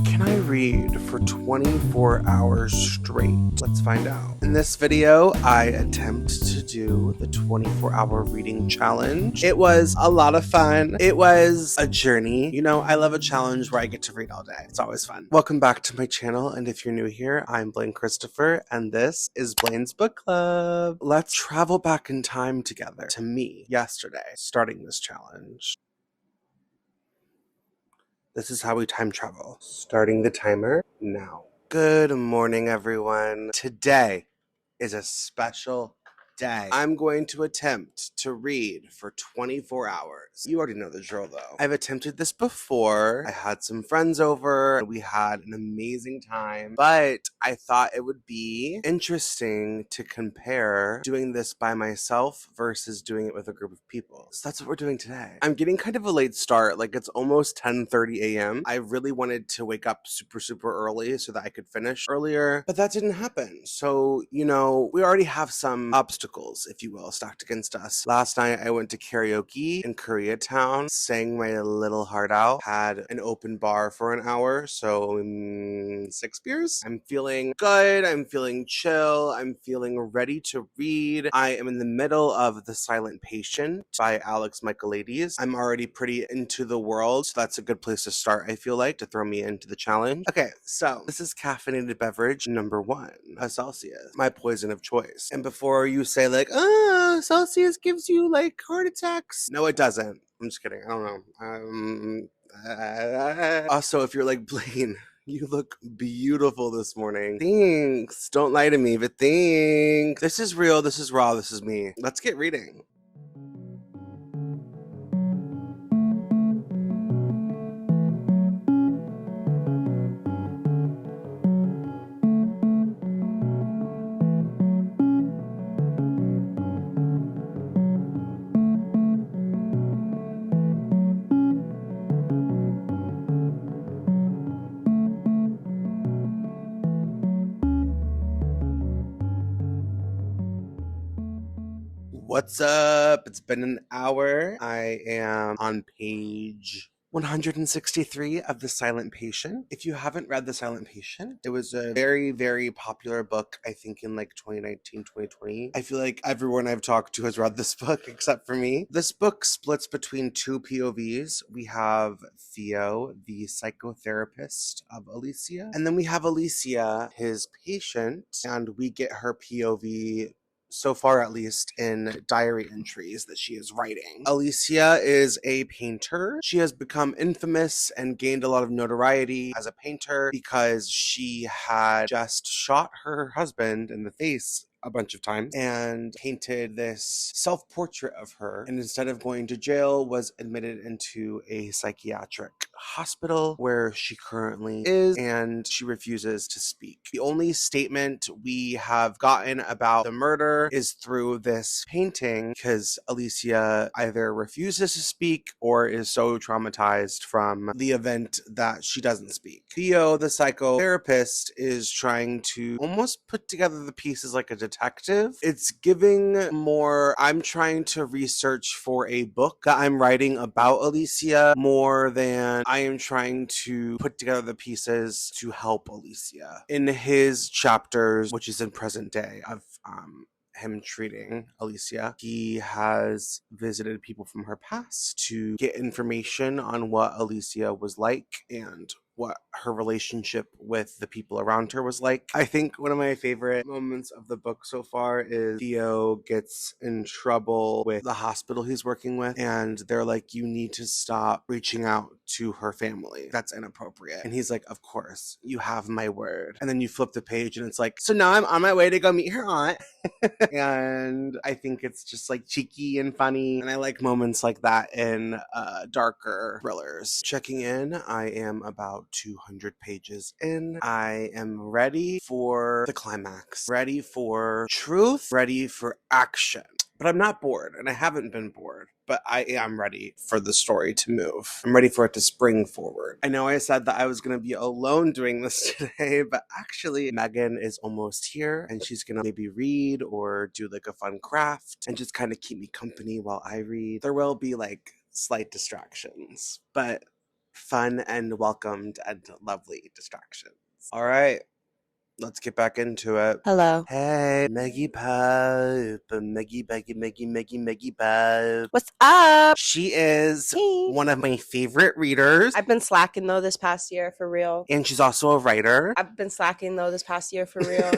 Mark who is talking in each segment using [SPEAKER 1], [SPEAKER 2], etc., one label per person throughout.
[SPEAKER 1] Can I read for 24 hours straight? Let's find out. In this video, I attempt to do the 24-hour reading challenge. It was a lot of fun. It was a journey. You know, I love a challenge where I get to read all day. It's always fun. Welcome back to my channel, and if you're new here, I'm Blaine Christopher, and this is Blaine's Book Club. Let's travel back in time together to me yesterday, starting this challenge. This is how we time travel. Starting the timer now. Good morning, everyone. Today is a special day. I'm going to attempt to read for 24 hours. You already know the drill, though. I've attempted this before. I had some friends over, and we had an amazing time, but I thought it would be interesting to compare doing this by myself versus doing it with a group of people. So that's what we're doing today. I'm getting kind of a late start. Like, it's almost 10:30 a.m. I really wanted to wake up super early so that I could finish earlier, but that didn't happen. So, you know, we already have some obstacles, if you will, stacked against us. Last night I went to karaoke in Koreatown, sang my little heart out, had an open bar for an hour, so 6 beers. I'm feeling good, I'm feeling chill, I'm feeling ready to read. I am in the middle of The Silent Patient by Michaelides. I'm already pretty into the world, so that's a good place to start, I feel like, to throw me into the challenge. Okay, so this is caffeinated beverage number 1, a Celsius, my poison of choice. And before you say like, Celsius gives you like heart attacks. No, it doesn't. I'm just kidding. I don't know. Also, if you're like, Blaine, you look beautiful this morning. Thanks. Don't lie to me, but thanks. This is real. This is raw. This is me. Let's get reading. What's up? It's been an hour. I am on page 163 of The Silent Patient. If you haven't read The Silent Patient, it was a very popular book, I think in like 2019, 2020. I feel like everyone I've talked to has read this book except for me. This book splits between two POVs. We have Theo, the psychotherapist of Alicia, and then we have Alicia, his patient, and we get her POV so far, at least, in diary entries that she is writing. Alicia is a painter. She has become infamous and gained a lot of notoriety as a painter because she had just shot her husband in the face a bunch of times and painted this self-portrait of her, and instead of going to jail was admitted into a psychiatric hospital where she currently is, and she refuses to speak. The only statement we have gotten about the murder is through this painting because Alicia either refuses to speak or is so traumatized from the event that she doesn't speak. Theo, the psychotherapist, is trying to almost put together the pieces like a detective. It's giving more, I'm trying to research for a book that I'm writing about Alicia more than I am trying to put together the pieces to help Alicia. In his chapters, which is in present day, of him treating Alicia, he has visited people from her past to get information on what Alicia was like and what her relationship with the people around her was like. I think one of my favorite moments of the book so far is Theo gets in trouble with the hospital he's working with, and they're like, you need to stop reaching out to her family. That's inappropriate. And he's like, of course, you have my word. And then you flip the page and it's like, so now I'm on my way to go meet her aunt. And I think it's just like cheeky and funny, and I like moments like that in darker thrillers. Checking in, I am about 200 pages in. I am ready for the climax, ready for truth, ready for action. But I'm not bored, and I haven't been bored, but I am ready for the story to move. I'm ready for it to spring forward. I know I said that I was going to be alone doing this today, but actually Megan is almost here, and she's going to maybe read or do like a fun craft and just kind of keep me company while I read. There will be like slight distractions, but fun and welcomed and lovely distractions. All right. Let's get back into it.
[SPEAKER 2] Hello.
[SPEAKER 1] Hey, Maggie Pope. Maggie Pope.
[SPEAKER 2] What's up?
[SPEAKER 1] She is
[SPEAKER 2] Hey.
[SPEAKER 1] one of my favorite readers.
[SPEAKER 2] I've been slacking though this past year for real.
[SPEAKER 1] And she's also a writer.
[SPEAKER 2] I've been slacking though this past year for real.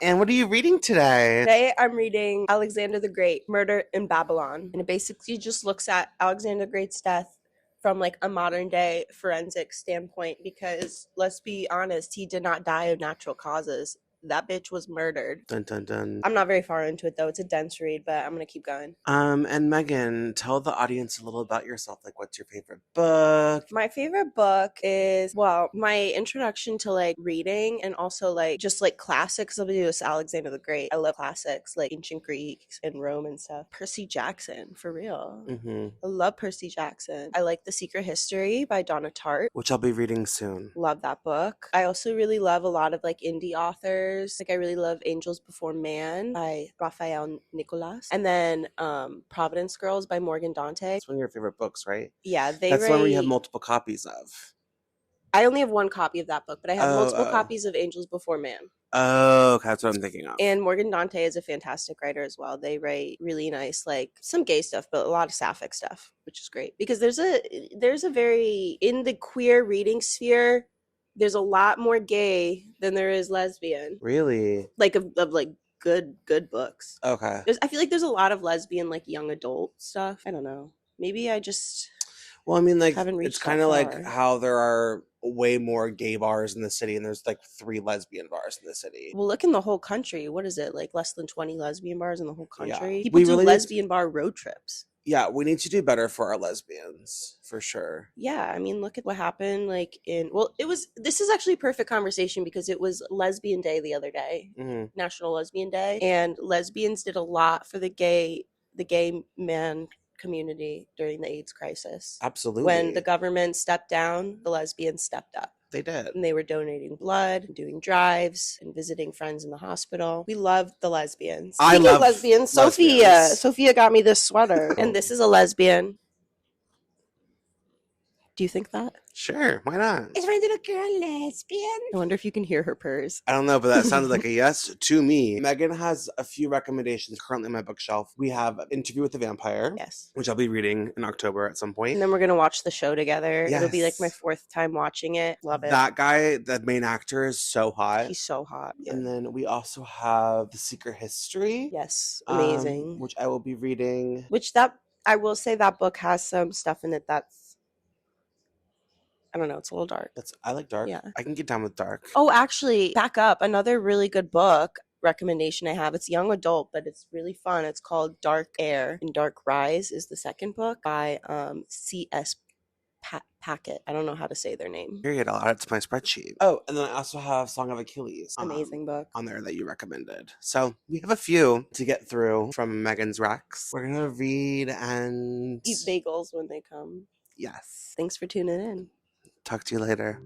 [SPEAKER 1] And what are you reading today?
[SPEAKER 2] Today I'm reading Alexander the Great, Murder in Babylon. And it basically just looks at Alexander the Great's death from like a modern day forensic standpoint, because let's be honest, he did not die of natural causes. That bitch was murdered.
[SPEAKER 1] Dun dun dun.
[SPEAKER 2] I'm not very far into it though. It's a dense read, but I'm gonna keep going.
[SPEAKER 1] And Megan, tell the audience a little about yourself. Like, what's your favorite book?
[SPEAKER 2] My favorite book is, well, my introduction to like reading and also like just like classics of this Alexander the Great. I love classics like ancient Greeks and Rome and stuff. Percy Jackson, for real. I love Percy Jackson. I like The Secret History by Donna Tartt,
[SPEAKER 1] which I'll be reading soon.
[SPEAKER 2] Love that book. I also really love a lot of like indie authors. Like I really love Angels Before Man by Raphael Nicolas, and then Providence Girls by Morgan Dante.
[SPEAKER 1] That's one of your favorite books, right?
[SPEAKER 2] Yeah,
[SPEAKER 1] that's one where you have multiple copies of.
[SPEAKER 2] I only have one copy of that book, but I have multiple copies of Angels Before Man.
[SPEAKER 1] Oh, okay, that's what I'm thinking of.
[SPEAKER 2] And Morgan Dante is a fantastic writer as well. They write really nice, like some gay stuff, but a lot of sapphic stuff, which is great. Because there's a very, in the queer reading sphere, there's a lot more gay than there is lesbian.
[SPEAKER 1] Really?
[SPEAKER 2] Like of like good books.
[SPEAKER 1] Okay.
[SPEAKER 2] I feel like there's a lot of lesbian like young adult stuff. I don't know. Maybe I just
[SPEAKER 1] well, I mean, like
[SPEAKER 2] haven't
[SPEAKER 1] it's kind of like how there are way more gay bars in the city and there's like 3 lesbian bars in the city.
[SPEAKER 2] Well, look in the whole country. What is it? Like less than 20 lesbian bars in the whole country?
[SPEAKER 1] Yeah.
[SPEAKER 2] People do really lesbian bar road trips.
[SPEAKER 1] Yeah, we need to do better for our lesbians, for sure.
[SPEAKER 2] Yeah, I mean, look at what happened, like, this is actually a perfect conversation because it was Lesbian Day the other day, National Lesbian Day, and lesbians did a lot for the gay man community during the AIDS crisis.
[SPEAKER 1] Absolutely.
[SPEAKER 2] When the government stepped down, the lesbians stepped up.
[SPEAKER 1] They did.
[SPEAKER 2] And they were donating blood, doing drives, and visiting friends in the hospital. We loved the lesbians.
[SPEAKER 1] I love
[SPEAKER 2] lesbians. Sophia got me this sweater. And this is a lesbian. Do you think that?
[SPEAKER 1] Sure, why not?
[SPEAKER 2] Is my little girl lesbian? I wonder if you can hear her purrs.
[SPEAKER 1] I don't know, but that sounded like a yes to me. Megan has a few recommendations currently on my bookshelf. We have Interview with the Vampire.
[SPEAKER 2] Yes.
[SPEAKER 1] Which I'll be reading in October at some point.
[SPEAKER 2] And then we're going to watch the show together.
[SPEAKER 1] Yes.
[SPEAKER 2] It'll be like my 4th time watching it. Love it.
[SPEAKER 1] That guy, the main actor, is so hot.
[SPEAKER 2] He's so hot. Yeah.
[SPEAKER 1] And then we also have The Secret History.
[SPEAKER 2] Yes. Amazing.
[SPEAKER 1] Which I will be reading.
[SPEAKER 2] I will say that book has some stuff in it that's, I don't know, it's a little dark.
[SPEAKER 1] I like dark.
[SPEAKER 2] Yeah.
[SPEAKER 1] I can get down with dark.
[SPEAKER 2] Oh, actually, back up. Another really good book recommendation I have. It's young adult, but it's really fun. It's called Dark Air and Dark Rise is the second book by C.S. Packet. I don't know how to say their name.
[SPEAKER 1] Period. I'll add it to my spreadsheet. Oh, and then I also have Song of Achilles.
[SPEAKER 2] Amazing book.
[SPEAKER 1] On there that you recommended. So we have a few to get through from Megan's Rex. We're going to read and
[SPEAKER 2] eat bagels when they come.
[SPEAKER 1] Yes.
[SPEAKER 2] Thanks for tuning in.
[SPEAKER 1] Talk to you later.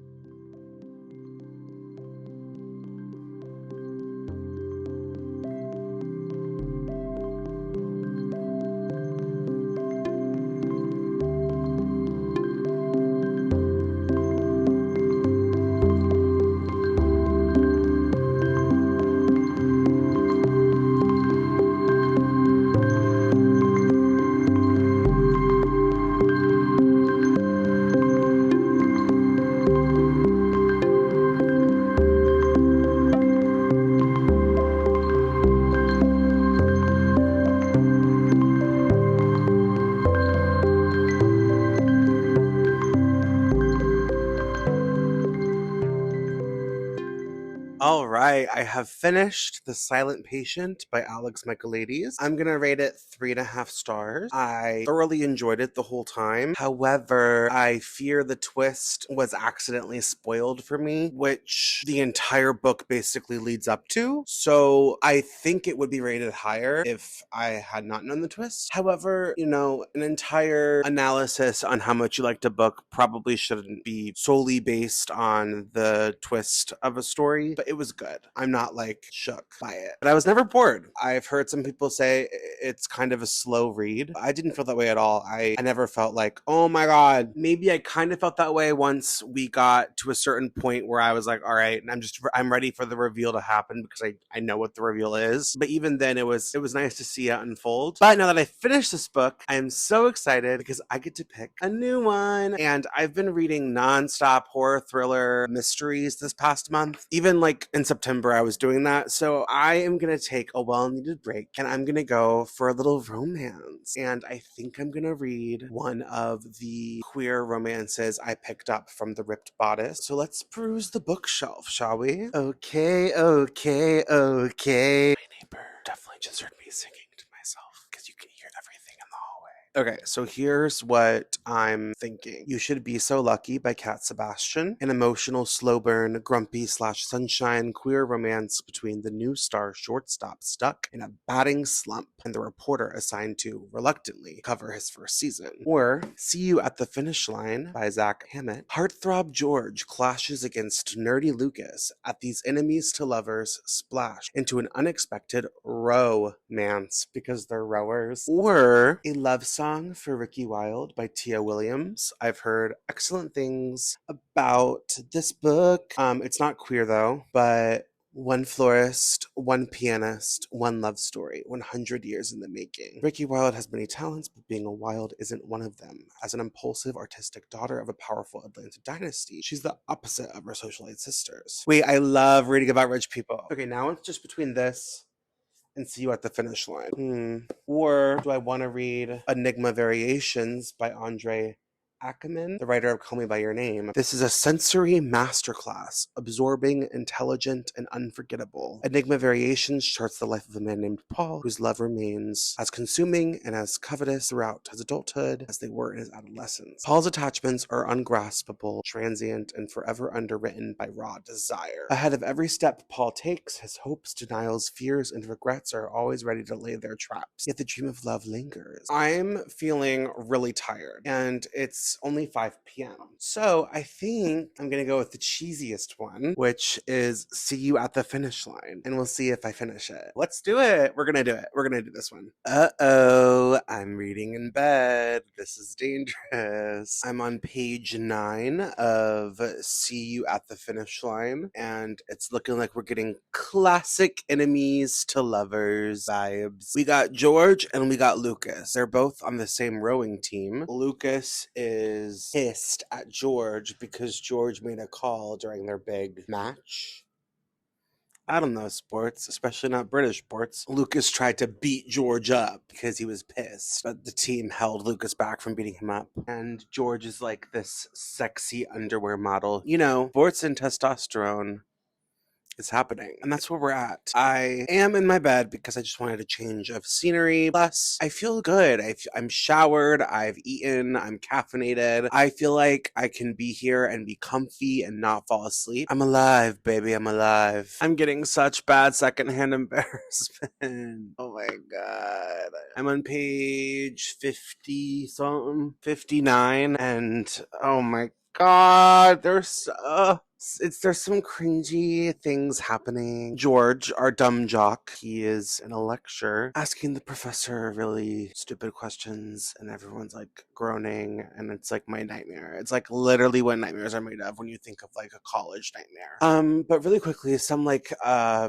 [SPEAKER 1] All right, I have finished The Silent Patient by Alex Michaelides. I'm going to rate it 3.5 stars. I thoroughly enjoyed it the whole time. However, I fear the twist was accidentally spoiled for me, which the entire book basically leads up to. So I think it would be rated higher if I had not known the twist. However, you know, an entire analysis on how much you liked a book probably shouldn't be solely based on the twist of a story. But but it was good. I'm not like shook by it. But I was never bored. I've heard some people say it's kind of a slow read. I didn't feel that way at all. I never felt like, oh my God. Maybe I kind of felt that way once we got to a certain point where I was like, all right, and I'm ready for the reveal to happen because I know what the reveal is. But even then it was nice to see it unfold. But now that I finished this book, I am so excited because I get to pick a new one. And I've been reading nonstop horror, thriller, mysteries this past month. Even like in September, I was doing that. So I am going to take a well-needed break and I'm going to go for a little romance. And I think I'm going to read one of the queer romances I picked up from the Ripped Bodice. So let's peruse the bookshelf, shall we? Okay. My neighbor definitely just heard me singing to myself because you can hear everything in the hallway. Okay, so here's what I'm thinking. You Should Be So Lucky by Cat Sebastian, an emotional, slow burn, grumpy / sunshine queer romance between the new star shortstop stuck in a batting slump and the reporter assigned to, reluctantly, cover his first season. Or See You at the Finish Line by Zach Hammett. Heartthrob George clashes against nerdy Lucas at these enemies to lovers splash into an unexpected romance because they're rowers. Or A Love Song for Ricky Wilde by Tia Williams. I've heard excellent things about this book. It's not queer though, but one florist, one pianist, one love story, 100 years in the making. Ricky Wilde has many talents, but being a Wilde isn't one of them. As an impulsive, artistic daughter of a powerful Atlanta dynasty, she's the opposite of her socialite sisters. Wait, I love reading about rich people. Okay, now it's just between this and See You at the Finish Line. Or do I want to read Enigma Variations by Andre Ackerman, the writer of Call Me By Your Name? This is a sensory masterclass, absorbing, intelligent, and unforgettable. Enigma Variations charts the life of a man named Paul, whose love remains as consuming and as covetous throughout his adulthood as they were in his adolescence. Paul's attachments are ungraspable, transient, and forever underwritten by raw desire. Ahead of every step Paul takes, his hopes, denials, fears, and regrets are always ready to lay their traps. Yet the dream of love lingers. I'm feeling really tired, and it's only 5 p.m. So I think I'm gonna go with the cheesiest one, which is See You at the Finish Line, and we'll see if I finish it. Let's do it. We're gonna do it. We're gonna do this one. Uh-oh, I'm reading in bed. This is dangerous. I'm on page 9 of See You at the Finish Line, and it's looking like we're getting classic enemies to lovers vibes. We got George and we got Lucas. They're both on the same rowing team. Lucas is pissed at George because George made a call during their big match. I don't know sports, especially not British sports. Lucas tried to beat George up because he was pissed, but the team held Lucas back from beating him up. And George is like this sexy underwear model. You know, sports and testosterone is happening. And that's where we're at. I am in my bed because I just wanted a change of scenery. Plus, I feel good. I'm showered. I've eaten. I'm caffeinated. I feel like I can be here and be comfy and not fall asleep. I'm alive, baby. I'm alive. I'm getting such bad secondhand embarrassment. Oh my God. I'm on page 50 something, 59. And oh my God, there's some cringy things happening. George, our dumb jock, he is in a lecture asking the professor really stupid questions, and everyone's like groaning, and it's like my nightmare. It's like literally what nightmares are made of when you think of like a college nightmare. But really quickly, some like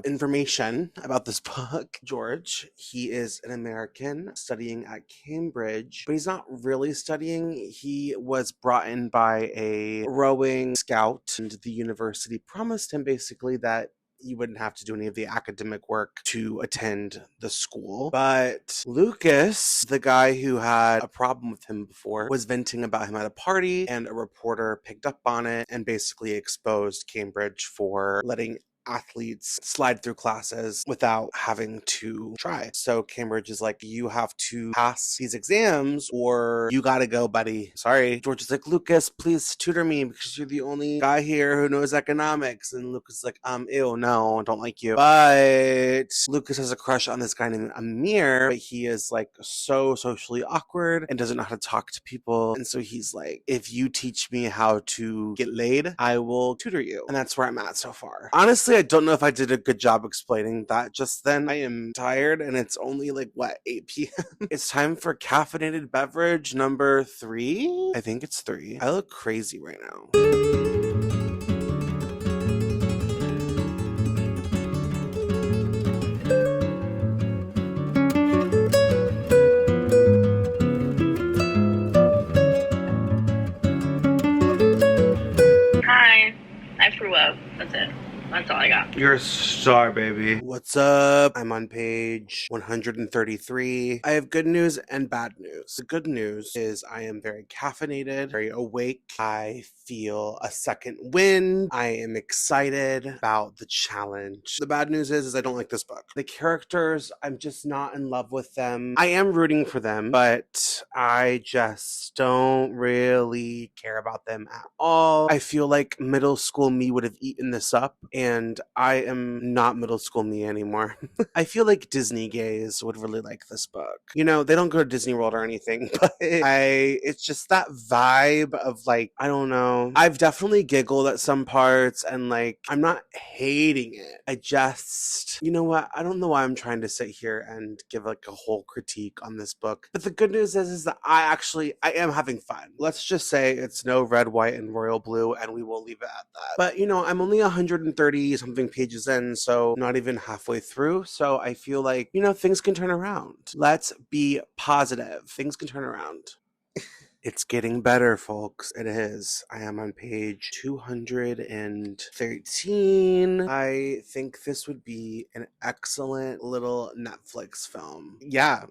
[SPEAKER 1] information about this book. George, he is an American studying at Cambridge, but he's not really studying. He was brought in by a rowing scout, and the university promised him basically that you wouldn't have to do any of the academic work to attend the school. But Lucas, the guy who had a problem with him before, was venting about him at a party, and a reporter picked up on it and basically exposed Cambridge for letting athletes slide through classes without having to try. So Cambridge is like, you have to pass these exams or you gotta go, buddy. Sorry. George is like, Lucas, please tutor me because you're the only guy here who knows economics. And Lucas is like, ew, no, don't like you. But Lucas has a crush on this guy named Amir, but he is like so socially awkward and doesn't know how to talk to people. And so he's like, if you teach me how to get laid, I will tutor you. And that's where I'm at so far. Honestly, Honestly, I don't know if I did a good job explaining that just then. I am tired and it's only like, what, 8 p.m.? It's time for caffeinated beverage number 3? I think it's 3. I look crazy right now.
[SPEAKER 3] Hi. I threw up. That's it. That's all I got.
[SPEAKER 1] You're a star, baby. What's up? I'm on page 133. I have good news and bad news. The good news is I am very caffeinated, very awake. I feel a second wind. I am excited about the challenge. The bad news is I don't like this book. The characters, I'm just not in love with them. I am rooting for them, but I just don't really care about them at all. I feel like middle school me would have eaten this up, and I am not middle school me anymore. I feel like Disney gays would really like this book. You know, they don't go to Disney World or anything, but it's just that vibe of like, I don't know. I've definitely giggled at some parts and like, I'm not hating it. I just, you know what? I don't know why I'm trying to sit here and give like a whole critique on this book. But the good news is that I am having fun. Let's just say it's no red, white, and royal blue, and we will leave it at that. But you know, I'm only 130 something pages in, so not even halfway through. So I feel like, you know, things can turn around. Let's be positive. Things can turn around. It's getting better, folks. It is. I am on page 213. I think this would be an excellent little Netflix film. Yeah.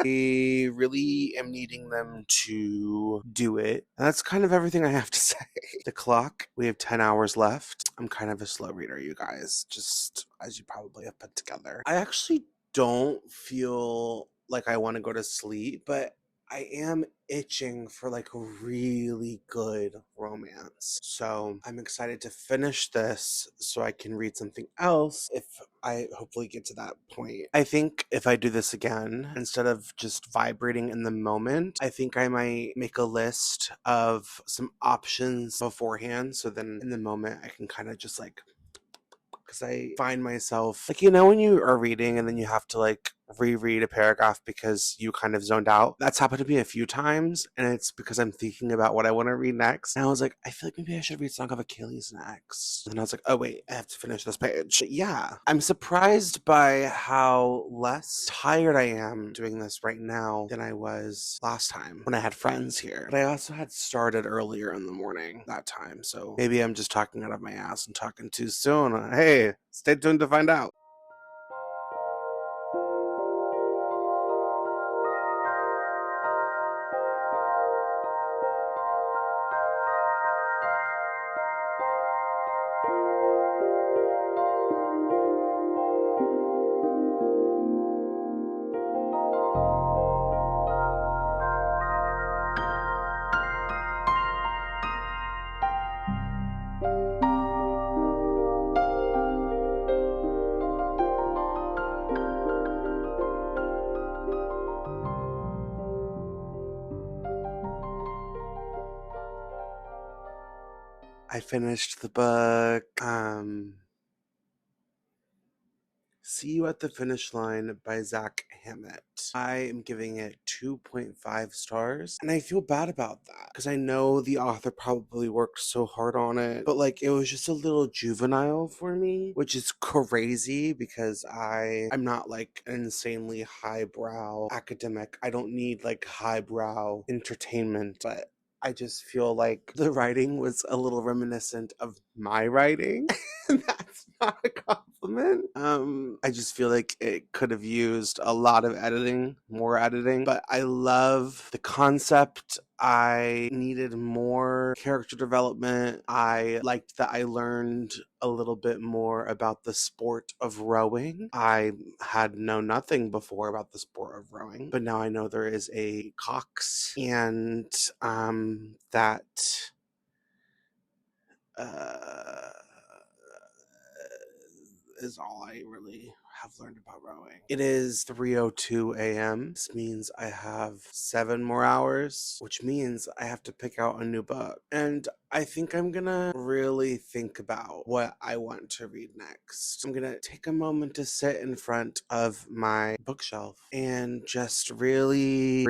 [SPEAKER 1] I really am needing them to do it. And that's kind of everything I have to say. The clock, we have 10 hours left. I'm kind of a slow reader, you guys, just as you probably have put together. I actually don't feel like I want to go to sleep, but I am itching for like a really good romance. So I'm excited to finish this so I can read something else if I hopefully get to that point. I think if I do this again, instead of just vibrating in the moment, I think I might make a list of some options beforehand. So then in the moment, I can kind of just like, because I find myself like, you know, when you are reading and then you have to like reread a paragraph because you kind of zoned out. That's happened to me a few times, and it's because I'm thinking about what I want to read next. And I was like, I feel like maybe I should read Song of Achilles next. And I was like, oh wait, I have to finish this page. But yeah, I'm surprised by how less tired I am doing this right now than I was last time when I had friends here. But I also had started earlier in the morning that time, so maybe I'm just talking out of my ass and talking too soon. Hey, stay tuned to find out. I finished the book. See You at the Finish Line by Zach Hammett. I am giving it 2.5 stars, and I feel bad about that because I know the author probably worked so hard on it, but like it was just a little juvenile for me, which is crazy because I'm not like an insanely highbrow academic. I don't need like highbrow entertainment, but I just feel like the writing was a little reminiscent of my writing. And that's not a compliment. I just feel like it could have used a lot of editing, more editing, but I love the concept. I needed more character development. I liked that I learned a little bit more about the sport of rowing. I had known nothing before about the sport of rowing, but now I know there is a cox, and that uh is all I really have learned about rowing. It is 3:02 a.m. This means I have 7 more hours, which means I have to pick out a new book. And I think I'm gonna really think about what I want to read next. I'm gonna take a moment to sit in front of my bookshelf and just really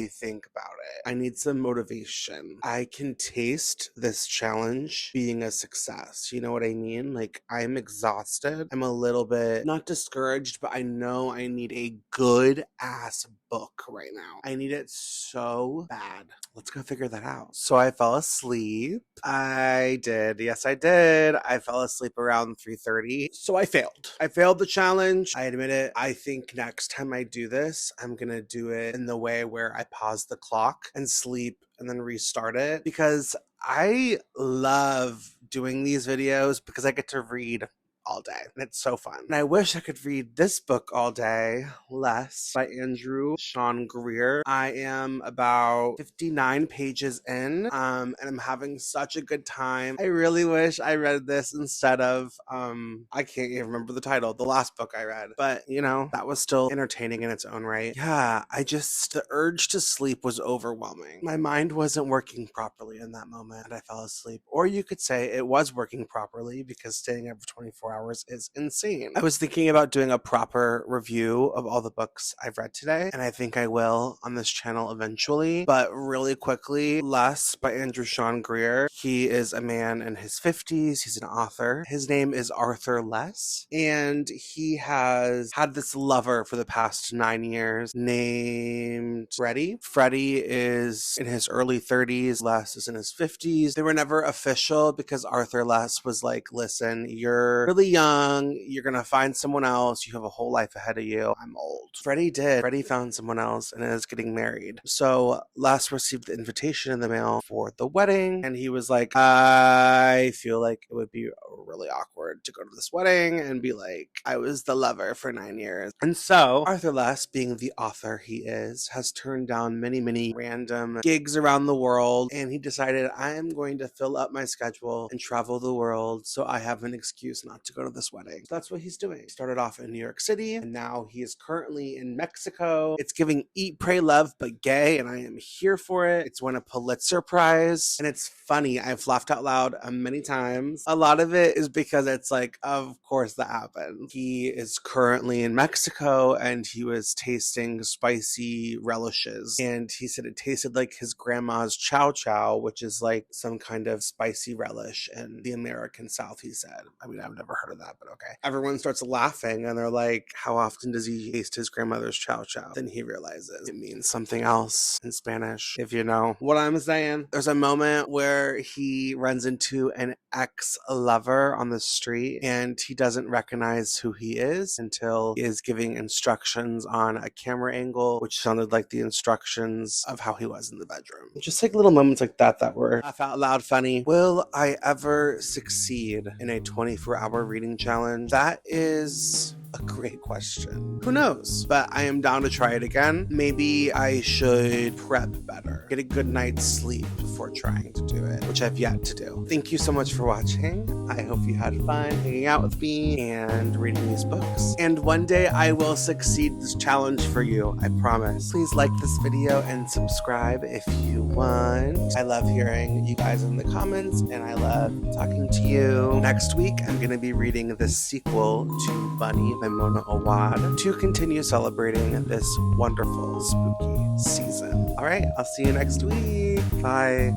[SPEAKER 1] think about it. I need some motivation. I can taste this challenge being a success. You know what I mean? Like, I'm exhausted. I'm a little bit not discouraged, but I know I need a good ass book right now. I need it so bad. Let's go figure that out. So I fell asleep. I did. Yes, I did. I fell asleep around 3:30. So I failed. I failed the challenge. I admit it. I think next time I do this, I'm going to do it in the way where I pause the clock and sleep and then restart it, because I love doing these videos because I get to read all day, and it's so fun. And I wish I could read this book all day, Less, by Andrew Sean Greer. I am about 59 pages in, and I'm having such a good time. I really wish I read this instead of, I can't even remember the title, the last book I read. But, you know, that was still entertaining in its own right. Yeah, the urge to sleep was overwhelming. My mind wasn't working properly in that moment, and I fell asleep. Or you could say it was working properly, because staying up for 24 hours is insane. I was thinking about doing a proper review of all the books I've read today, and I think I will on this channel eventually. But really quickly, Less by Andrew Sean Greer. He is a man in his 50s. He's an author. His name is Arthur Less, and he has had this lover for the past 9 years named Freddie. Freddie is in his early 30s. Less is in his 50s. They were never official because Arthur Less was like, listen, you're really young. You're going to find someone else. You have a whole life ahead of you. I'm old. Freddie did. Freddie found someone else and is getting married. So Less received the invitation in the mail for the wedding, and he was like, I feel like it would be really awkward to go to this wedding and be like, I was the lover for 9 years. And so Arthur Less, being the author he is, has turned down many random gigs around the world, and he decided, I am going to fill up my schedule and travel the world so I have an excuse not to go to this wedding. So that's what he's doing. He started off in New York City, and now he is currently in Mexico. It's giving Eat, Pray, Love, but gay, and I am here for it. It's won a Pulitzer Prize, and it's funny. I've laughed out loud many times. A lot of it is because it's like, of course that happened. He is currently in Mexico, and he was tasting spicy relishes, and he said it tasted like his grandma's chow chow, which is like some kind of spicy relish in the American South, he said. I mean, I've never heard of that, but okay. Everyone starts laughing, and they're like, how often does he taste his grandmother's chow chow? Then he realizes it means something else in Spanish, if you know what I'm saying. There's a moment where he runs into an ex-lover on the street, and he doesn't recognize who he is until he is giving instructions on a camera angle, which sounded like the instructions of how he was in the bedroom. Just like little moments like that were laugh out loud funny. Will I ever succeed in a 24-hour reading challenge? That is a great question. Who knows? But I am down to try it again. Maybe I should prep better. Get a good night's sleep before trying to do it, which I've yet to do. Thank you so much for watching. I hope you had fun hanging out with me and reading these books. And one day I will succeed this challenge for you. I promise. Please like this video and subscribe if you want. I love hearing you guys in the comments, and I love talking to you. Next week, I'm going to be reading the sequel to Bunny by Mona Awad to continue celebrating this wonderful spooky season. All right, I'll see you next week. Bye.